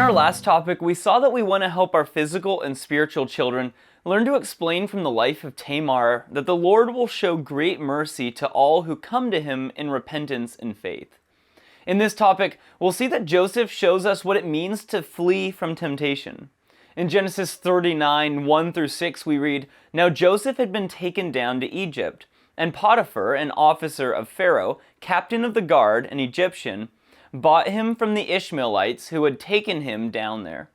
our last topic, we saw that we want to help our physical and spiritual children learn to explain from the life of Tamar that the Lord will show great mercy to all who come to him in repentance and faith. In this topic, we'll see that Joseph shows us what it means to flee from temptation. In Genesis 39, 1-6, we read, "Now Joseph had been taken down to Egypt, and Potiphar, an officer of Pharaoh, captain of the guard, an Egyptian, bought him from the Ishmaelites who had taken him down there.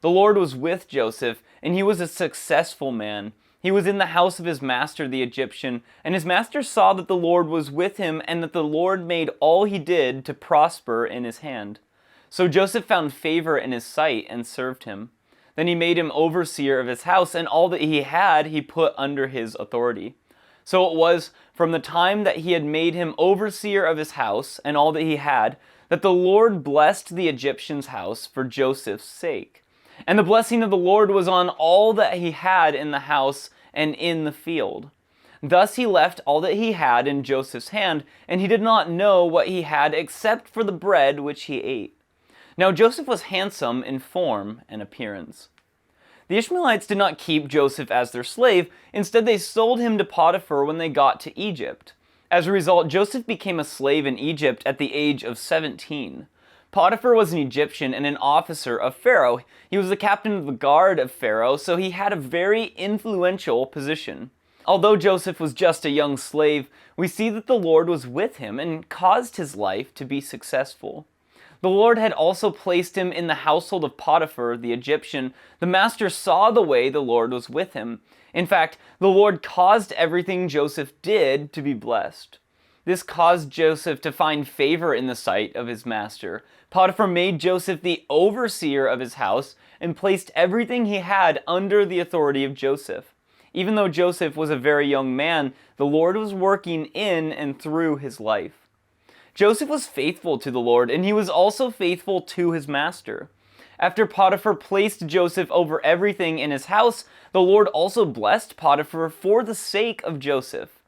The Lord was with Joseph, and he was a successful man. He was in the house of his master the Egyptian, and his master saw that the Lord was with him, and that the Lord made all he did to prosper in his hand. So Joseph found favor in his sight and served him. Then he made him overseer of his house, and all that he had he put under his authority. So it was from the time that he had made him overseer of his house, and all that he had, that the Lord blessed the Egyptian's house for Joseph's sake. And the blessing of the Lord was on all that he had in the house and in the field. Thus he left all that he had in Joseph's hand, and he did not know what he had except for the bread which he ate. Now Joseph was handsome in form and appearance." The Ishmaelites did not keep Joseph as their slave. Instead, they sold him to Potiphar when they got to Egypt. As a result, Joseph became a slave in Egypt at the age of 17. Potiphar was an Egyptian and an officer of Pharaoh. He was the captain of the guard of Pharaoh, so he had a very influential position. Although Joseph was just a young slave, we see that the Lord was with him and caused his life to be successful. The Lord had also placed him in the household of Potiphar, the Egyptian. The master saw the way the Lord was with him. In fact, the Lord caused everything Joseph did to be blessed. This caused Joseph to find favor in the sight of his master. Potiphar made Joseph the overseer of his house and placed everything he had under the authority of Joseph. Even though Joseph was a very young man, the Lord was working in and through his life. Joseph was faithful to the Lord, and he was also faithful to his master. After Potiphar placed Joseph over everything in his house, the Lord also blessed Potiphar for the sake of Joseph.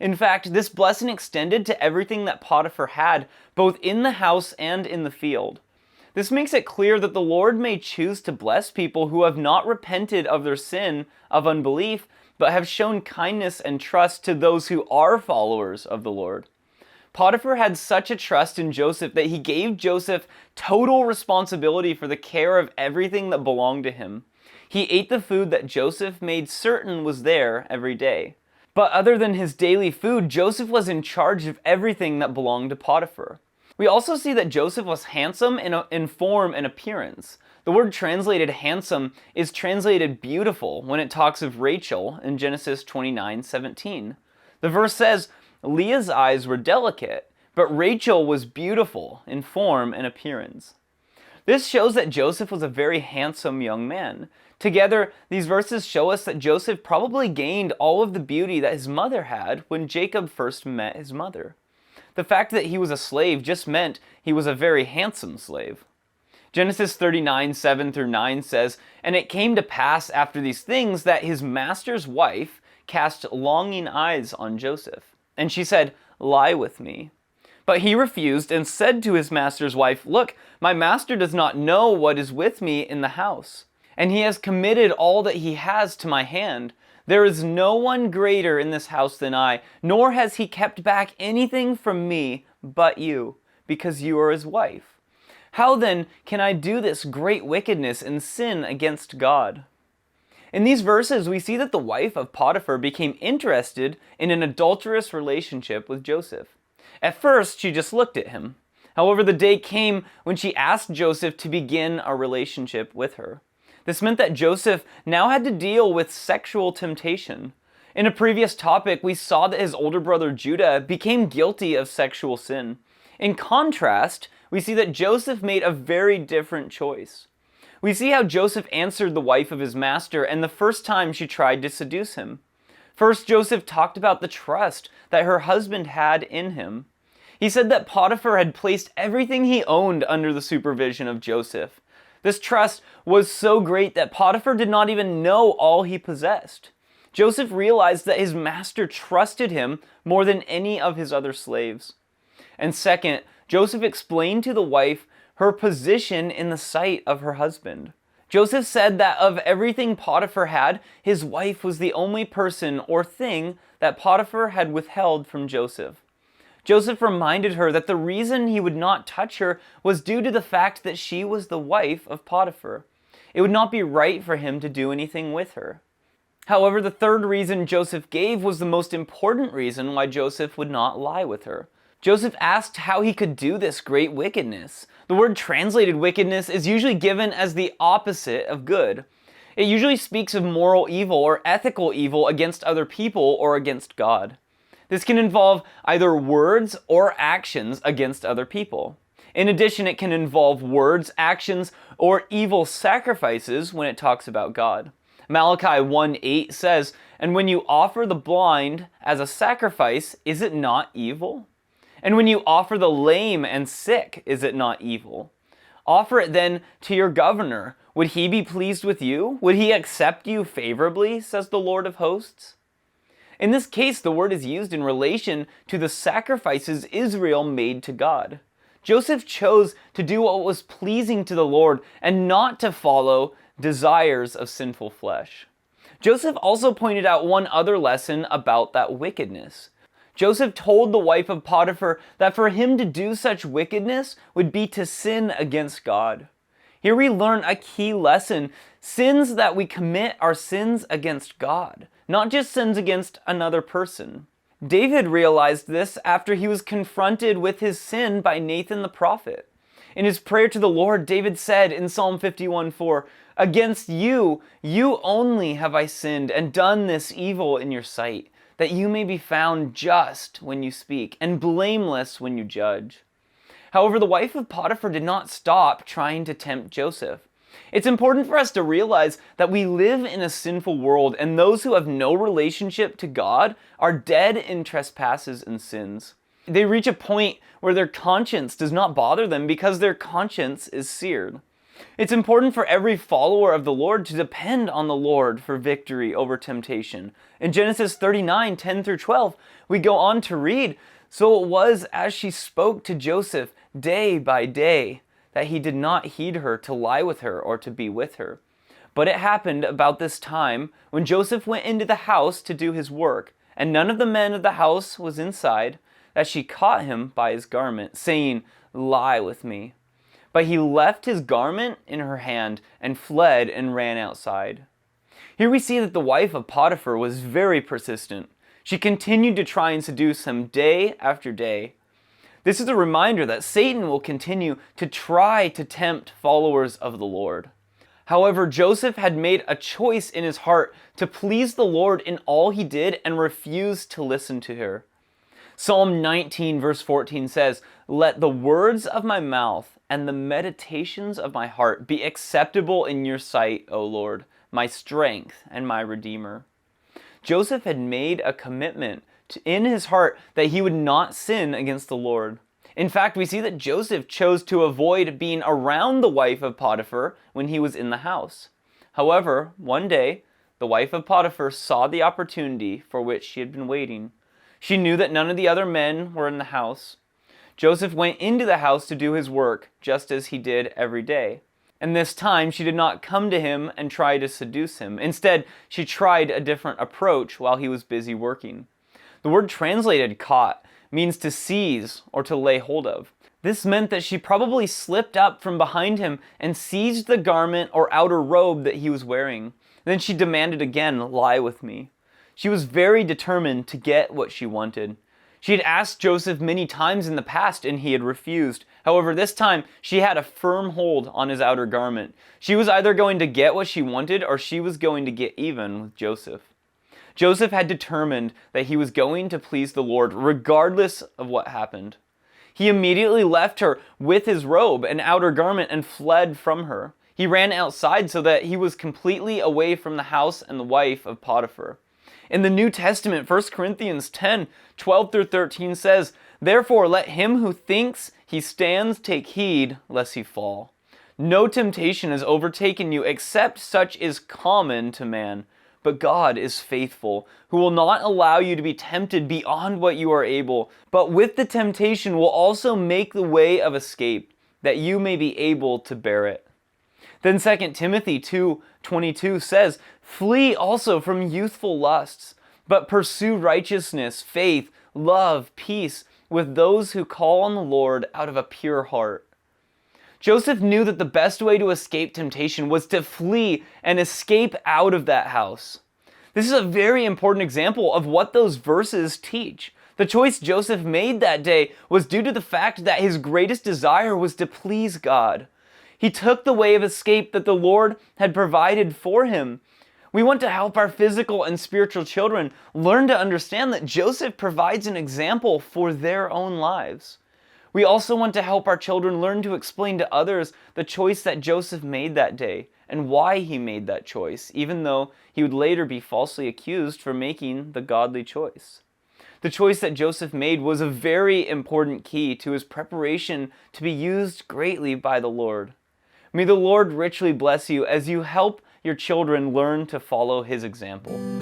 In fact, this blessing extended to everything that Potiphar had, both in the house and in the field. This makes it clear that the Lord may choose to bless people who have not repented of their sin of unbelief, but have shown kindness and trust to those who are followers of the Lord. Potiphar had such a trust in Joseph that he gave Joseph total responsibility for the care of everything that belonged to him. He ate the food that Joseph made certain was there every day. But other than his daily food, Joseph was in charge of everything that belonged to Potiphar. We also see that Joseph was handsome in form and appearance. The word translated handsome is translated beautiful when it talks of Rachel in Genesis 29:17. The verse says, "Leah's eyes were delicate, but Rachel was beautiful in form and appearance." This shows that Joseph was a very handsome young man. Together, these verses show us that Joseph probably gained all of the beauty that his mother had when Jacob first met his mother. The fact that he was a slave just meant he was a very handsome slave. Genesis 39:7-9 says, "And it came to pass after these things that his master's wife cast longing eyes on Joseph. And she said, 'Lie with me.' But he refused and said to his master's wife, 'Look, my master does not know what is with me in the house, and he has committed all that he has to my hand. There is no one greater in this house than I, nor has he kept back anything from me but you, because you are his wife. How then can I do this great wickedness and sin against God?'" In these verses, we see that the wife of Potiphar became interested in an adulterous relationship with Joseph. At first, she just looked at him. However, the day came when she asked Joseph to begin a relationship with her. This meant that Joseph now had to deal with sexual temptation. In a previous topic, we saw that his older brother Judah became guilty of sexual sin. In contrast, we see that Joseph made a very different choice. We see how Joseph answered the wife of his master and the first time she tried to seduce him. First, Joseph talked about the trust that her husband had in him. He said that Potiphar had placed everything he owned under the supervision of Joseph. This trust was so great that Potiphar did not even know all he possessed. Joseph realized that his master trusted him more than any of his other slaves. And second, Joseph explained to the wife her position in the sight of her husband. Joseph said that of everything Potiphar had, his wife was the only person or thing that Potiphar had withheld from Joseph. Joseph reminded her that the reason he would not touch her was due to the fact that she was the wife of Potiphar. It would not be right for him to do anything with her. However, the third reason Joseph gave was the most important reason why Joseph would not lie with her. Joseph asked how he could do this great wickedness. The word translated wickedness is usually given as the opposite of good. It usually speaks of moral evil or ethical evil against other people or against God. This can involve either words or actions against other people. In addition, it can involve words, actions, or evil sacrifices when it talks about God. Malachi 1:8 says, "And when you offer the blind as a sacrifice, is it not evil? And when you offer the lame and sick, is it not evil? Offer it then to your governor. Would he be pleased with you? Would he accept you favorably, says the Lord of hosts?" In this case, the word is used in relation to the sacrifices Israel made to God. Joseph chose to do what was pleasing to the Lord and not to follow desires of sinful flesh. Joseph also pointed out one other lesson about that wickedness. Joseph told the wife of Potiphar that for him to do such wickedness would be to sin against God. Here we learn a key lesson. Sins that we commit are sins against God, not just sins against another person. David realized this after he was confronted with his sin by Nathan the prophet. In his prayer to the Lord, David said in Psalm 51:4, "Against you, you only have I sinned and done this evil in your sight, that you may be found just when you speak and blameless when you judge." However, the wife of Potiphar did not stop trying to tempt Joseph. It's important for us to realize that we live in a sinful world, and those who have no relationship to God are dead in trespasses and sins. They reach a point where their conscience does not bother them because their conscience is seared. It's important for every follower of the Lord to depend on the Lord for victory over temptation. In Genesis 39:10-12, we go on to read, "So it was as she spoke to Joseph day by day, that he did not heed her to lie with her or to be with her. But it happened about this time when Joseph went into the house to do his work, and none of the men of the house was inside, that she caught him by his garment, saying, 'Lie with me.' But he left his garment in her hand and fled and ran outside." Here we see that the wife of Potiphar was very persistent. She continued to try and seduce him day after day. This is a reminder that Satan will continue to try to tempt followers of the Lord. However, Joseph had made a choice in his heart to please the Lord in all he did and refused to listen to her. Psalm 19 verse 14 says, "Let the words of my mouth and the meditations of my heart be acceptable in your sight, O Lord, my strength and my Redeemer." Joseph had made a commitment in his heart that he would not sin against the Lord. In fact, we see that Joseph chose to avoid being around the wife of Potiphar when he was in the house. However, one day, the wife of Potiphar saw the opportunity for which she had been waiting. She knew that none of the other men were in the house. Joseph went into the house to do his work, just as he did every day. And this time, she did not come to him and try to seduce him. Instead, she tried a different approach while he was busy working. The word translated caught means to seize or to lay hold of. This meant that she probably slipped up from behind him and seized the garment or outer robe that he was wearing. Then she demanded again, "Lie with me." She was very determined to get what she wanted. She had asked Joseph many times in the past and he had refused. However, this time she had a firm hold on his outer garment. She was either going to get what she wanted or she was going to get even with Joseph. Joseph had determined that he was going to please the Lord regardless of what happened. He immediately left her with his robe and outer garment and fled from her. He ran outside so that he was completely away from the house and the wife of Potiphar. In the New Testament, 1 Corinthians 10:12-13 says, "Therefore let him who thinks he stands take heed lest he fall. No temptation has overtaken you except such is common to man. But God is faithful, who will not allow you to be tempted beyond what you are able, but with the temptation will also make the way of escape, that you may be able to bear it. Then 2 Timothy 2:22 says, "Flee also from youthful lusts, but pursue righteousness, faith, love, peace with those who call on the Lord out of a pure heart." Joseph knew that the best way to escape temptation was to flee and escape out of that house. This is a very important example of what those verses teach. The choice Joseph made that day was due to the fact that his greatest desire was to please God. He took the way of escape that the Lord had provided for him. We want to help our physical and spiritual children learn to understand that Joseph provides an example for their own lives. We also want to help our children learn to explain to others the choice that Joseph made that day and why he made that choice, even though he would later be falsely accused for making the godly choice. The choice that Joseph made was a very important key to his preparation to be used greatly by the Lord. May the Lord richly bless you as you help your children learn to follow his example.